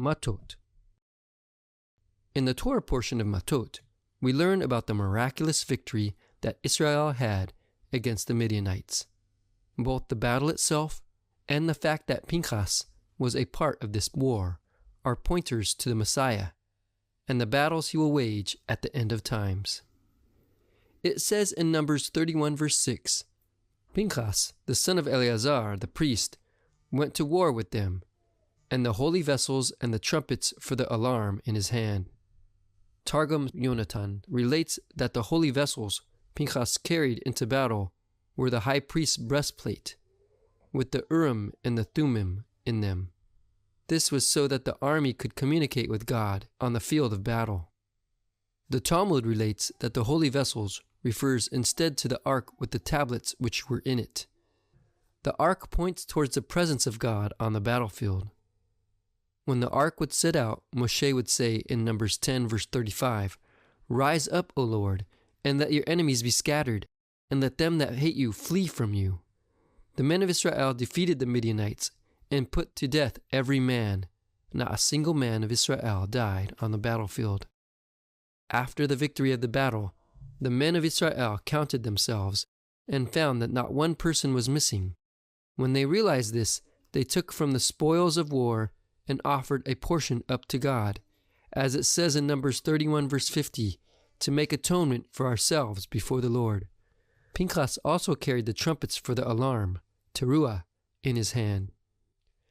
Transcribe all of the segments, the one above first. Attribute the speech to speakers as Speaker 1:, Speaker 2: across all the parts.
Speaker 1: Matot. In the Torah portion of Matot, we learn about the miraculous victory that Israel had against the Midianites. Both the battle itself and the fact that Pinchas was a part of this war are pointers to the Messiah and the battles he will wage at the end of times. It says in Numbers 31 verse 6, Pinchas, the son of Eleazar, the priest, went to war with them, and the holy vessels and the trumpets for the alarm in his hand. Targum Yonatan relates that the holy vessels Pinchas carried into battle were the high priest's breastplate, with the Urim and the Thummim in them. This was so that the army could communicate with God on the field of battle. The Talmud relates that the holy vessels refers instead to the ark with the tablets which were in it. The ark points towards the presence of God on the battlefield. When the ark would set out, Moshe would say in Numbers 10 verse 35, "Rise up, O Lord, and let your enemies be scattered, and let them that hate you flee from you." The men of Israel defeated the Midianites and put to death every man. Not a single man of Israel died on the battlefield. After the victory of the battle, the men of Israel counted themselves and found that not one person was missing. When they realized this, they took from the spoils of war and offered a portion up to God, as it says in Numbers 31 verse 50, to make atonement for ourselves before the Lord. Pinchas also carried the trumpets for the alarm, teruah, in his hand.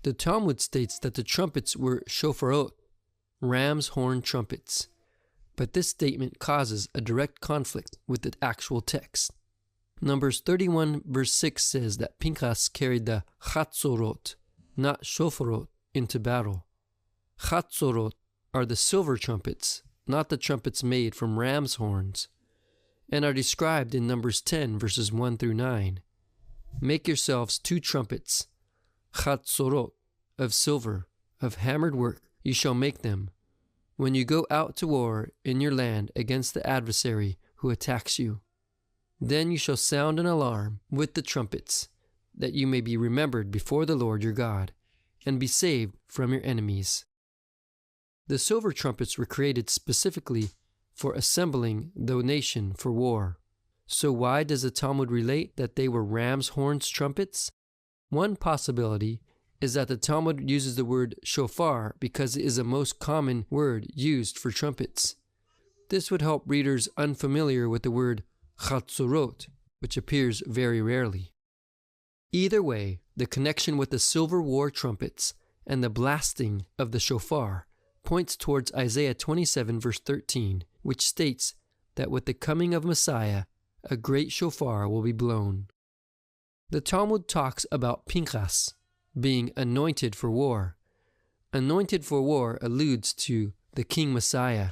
Speaker 1: The Talmud states that the trumpets were shofarot, ram's horn trumpets, but this statement causes a direct conflict with the actual text. Numbers 31 verse 6 says that Pinchas carried the chatzorot, not shofarot, into battle. Chatzorot are the silver trumpets, not the trumpets made from ram's horns, and are described in Numbers 10 verses 1 through 9. Make yourselves 2 trumpets, chatzorot, of silver, of hammered work, you shall make them, when you go out to war in your land against the adversary who attacks you. Then you shall sound an alarm with the trumpets, that you may be remembered before the Lord your God, and be saved from your enemies. The silver trumpets were created specifically for assembling the nation for war. So why does the Talmud relate that they were ram's horns trumpets? One possibility is that the Talmud uses the word shofar because it is a most common word used for trumpets. This would help readers unfamiliar with the word chatzorot, which appears very rarely. Either way, the connection with the silver war trumpets and the blasting of the shofar points towards Isaiah 27 verse 13, which states that with the coming of Messiah, a great shofar will be blown. The Talmud talks about Pinchas being anointed for war. Anointed for war alludes to the King Messiah,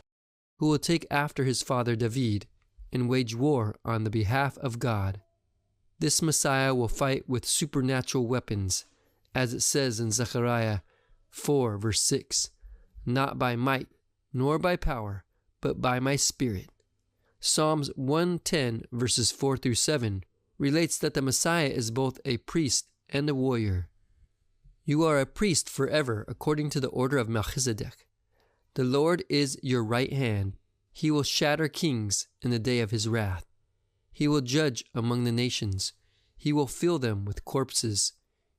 Speaker 1: who will take after his father David and wage war on the behalf of God. This Messiah will fight with supernatural weapons, as it says in Zechariah 4 verse 6, "Not by might, nor by power, but by my Spirit." Psalms 110 verses 4 through 7 relates that the Messiah is both a priest and a warrior. "You are a priest forever according to the order of Melchizedek. The Lord is your right hand. He will shatter kings in the day of his wrath. He will judge among the nations. He will fill them with corpses.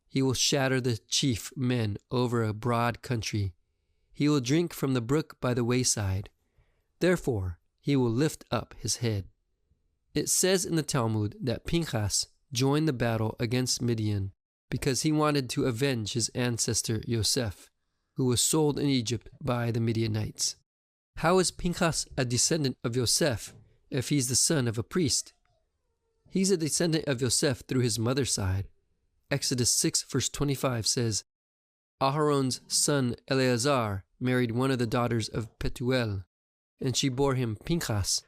Speaker 1: He will shatter the chief men over a broad country. He will drink from the brook by the wayside. Therefore, he will lift up his head." It says in the Talmud that Pinchas joined the battle against Midian because he wanted to avenge his ancestor Yosef, who was sold in Egypt by the Midianites. How is Pinchas a descendant of Yosef if he's the son of a priest? He's a descendant of Yosef through his mother's side. Exodus 6 verse 25 says, Aharon's son Eleazar married one of the daughters of Petuel, and she bore him Pinchas.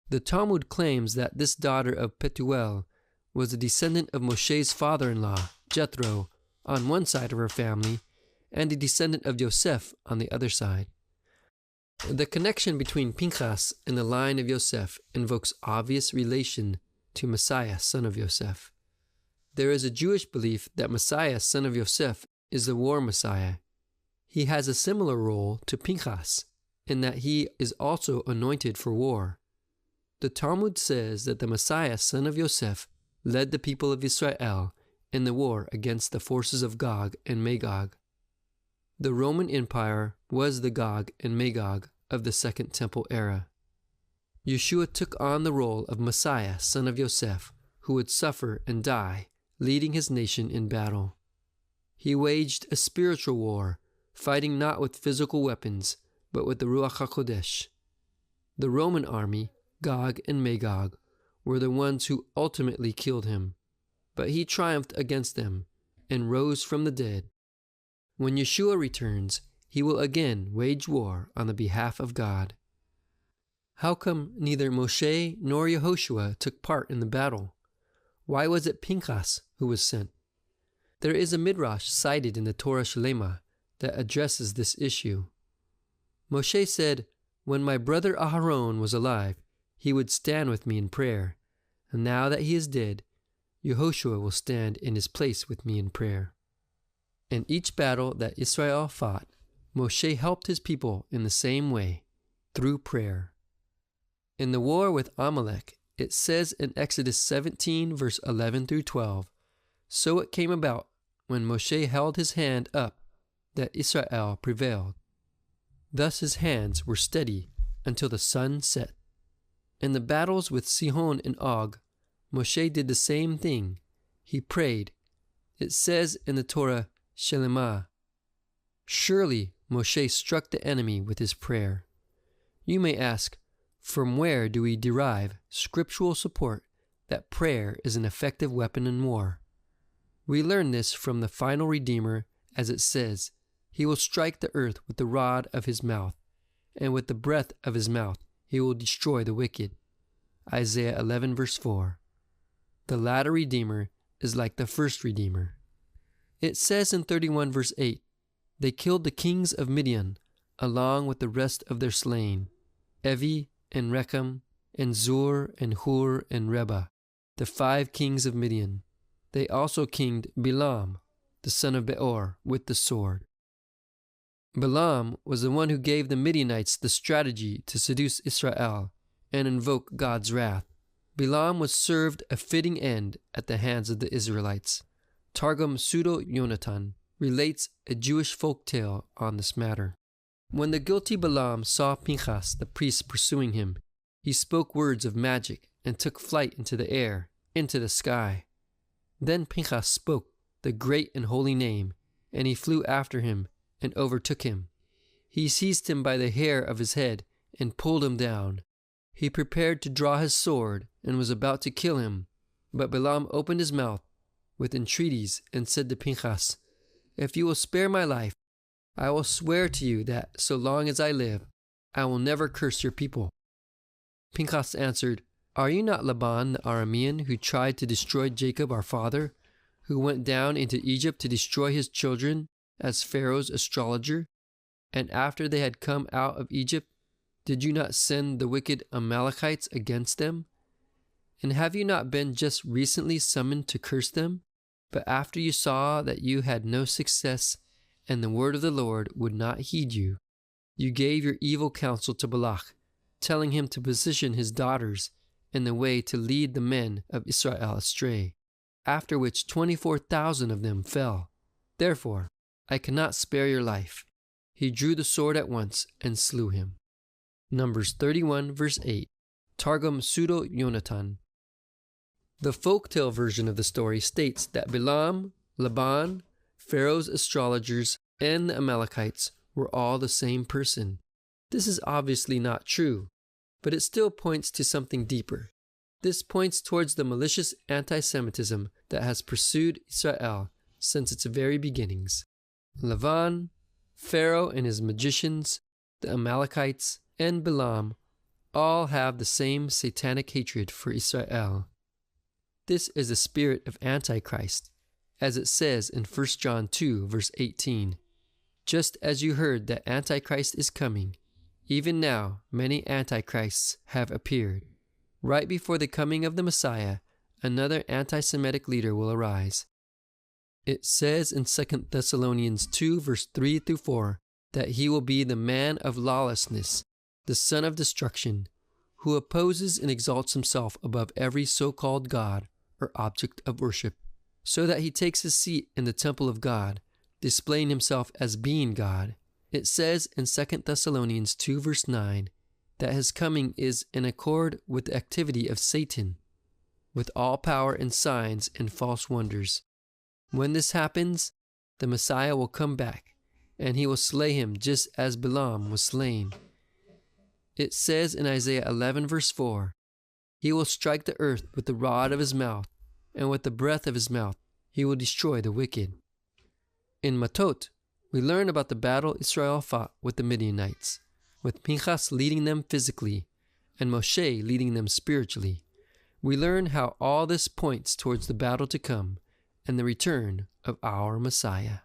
Speaker 1: The Talmud claims that this daughter of Petuel was a descendant of Moshe's father-in-law, Jethro, on one side of her family, and a descendant of Yosef on the other side. The connection between Pinchas and the line of Yosef invokes obvious relation to Messiah, son of Yosef. There is a Jewish belief that Messiah, son of Yosef, is the war Messiah. He has a similar role to Pinchas, in that he is also anointed for war. The Talmud says that the Messiah, son of Yosef, led the people of Israel in the war against the forces of Gog and Magog. The Roman Empire was the Gog and Magog of the Second Temple era. Yeshua took on the role of Messiah, son of Yosef, who would suffer and die, leading his nation in battle. He waged a spiritual war, fighting not with physical weapons, but with the Ruach HaKodesh. The Roman army, Gog and Magog, were the ones who ultimately killed him, but he triumphed against them and rose from the dead. When Yeshua returns, he will again wage war on the behalf of God. How come neither Moshe nor Yehoshua took part in the battle? Why was it Pinchas who was sent? There is a midrash cited in the Torah Shlema that addresses this issue. Moshe said, "When my brother Aharon was alive, he would stand with me in prayer, and now that he is dead, Yehoshua will stand in his place with me in prayer." In each battle that Israel fought, Moshe helped his people in the same way, through prayer. In the war with Amalek, it says in Exodus 17, verse 11 through 12, "So it came about, when Moshe held his hand up, that Israel prevailed. Thus his hands were steady until the sun set." In the battles with Sihon and Og, Moshe did the same thing. He prayed. It says in the Torah, Shelema, surely Moshe struck the enemy with his prayer. You may ask, from where do we derive scriptural support that prayer is an effective weapon in war? We learn this from the final Redeemer, as it says, "He will strike the earth with the rod of his mouth, and with the breath of his mouth he will destroy the wicked." Isaiah 11, verse 4. The latter Redeemer is like the first Redeemer. It says in 31, verse 8, "They killed the kings of Midian, along with the rest of their slain, Evi and Rechem, and Zur and Hur and Reba, the 5 kings of Midian. They also kinged Bilam, the son of Beor, with the sword." Balaam was the one who gave the Midianites the strategy to seduce Israel and invoke God's wrath. Balaam was served a fitting end at the hands of the Israelites. Targum Pseudo-Yonatan relates a Jewish folk tale on this matter. When the guilty Balaam saw Pinchas, the priest, pursuing him, he spoke words of magic and took flight into the air, into the sky. Then Pinchas spoke the great and holy name, and he flew after him and overtook him. He seized him by the hair of his head and pulled him down. He prepared to draw his sword and was about to kill him, but Balaam opened his mouth with entreaties and said to Pinchas, "If you will spare my life, I will swear to you that so long as I live, I will never curse your people." Pinchas answered, "Are you not Laban the Aramean who tried to destroy Jacob our father, who went down into Egypt to destroy his children as Pharaoh's astrologer? And after they had come out of Egypt, did you not send the wicked Amalekites against them? And have you not been just recently summoned to curse them? But after you saw that you had no success and the word of the Lord would not heed you, you gave your evil counsel to Balak, telling him to position his daughters in the way to lead the men of Israel astray, after which 24,000 of them fell. Therefore, I cannot spare your life." He drew the sword at once and slew him. Numbers 31, verse 8. Targum Pseudo-Yonatan. The folktale version of the story states that Balaam, Laban, Pharaoh's astrologers, and the Amalekites were all the same person. This is obviously not true, but it still points to something deeper. This points towards the malicious anti-Semitism that has pursued Israel since its very beginnings. Laban, Pharaoh and his magicians, the Amalekites, and Balaam all have the same satanic hatred for Israel. This is the spirit of Antichrist, as it says in 1 John 2, verse 18. "Just as you heard that Antichrist is coming, even now many Antichrists have appeared. Right before the coming of the Messiah, another anti-Semitic leader will arise. It says in 2 Thessalonians 2 verse 3 through 4 that he will be the man of lawlessness, the son of destruction, who opposes and exalts himself above every so-called God or object of worship, so that he takes his seat in the temple of God, displaying himself as being God. It says in 2 Thessalonians 2 verse 9 that his coming is in accord with the activity of Satan, with all power and signs and false wonders. When this happens, the Messiah will come back, and he will slay him just as Balaam was slain. It says in Isaiah 11 verse 4, he will strike the earth with the rod of his mouth, and with the breath of his mouth he will destroy the wicked. In Matot, we learn about the battle Israel fought with the Midianites, with Pinchas leading them physically, and Moshe leading them spiritually. We learn how all this points towards the battle to come and the return of our Messiah.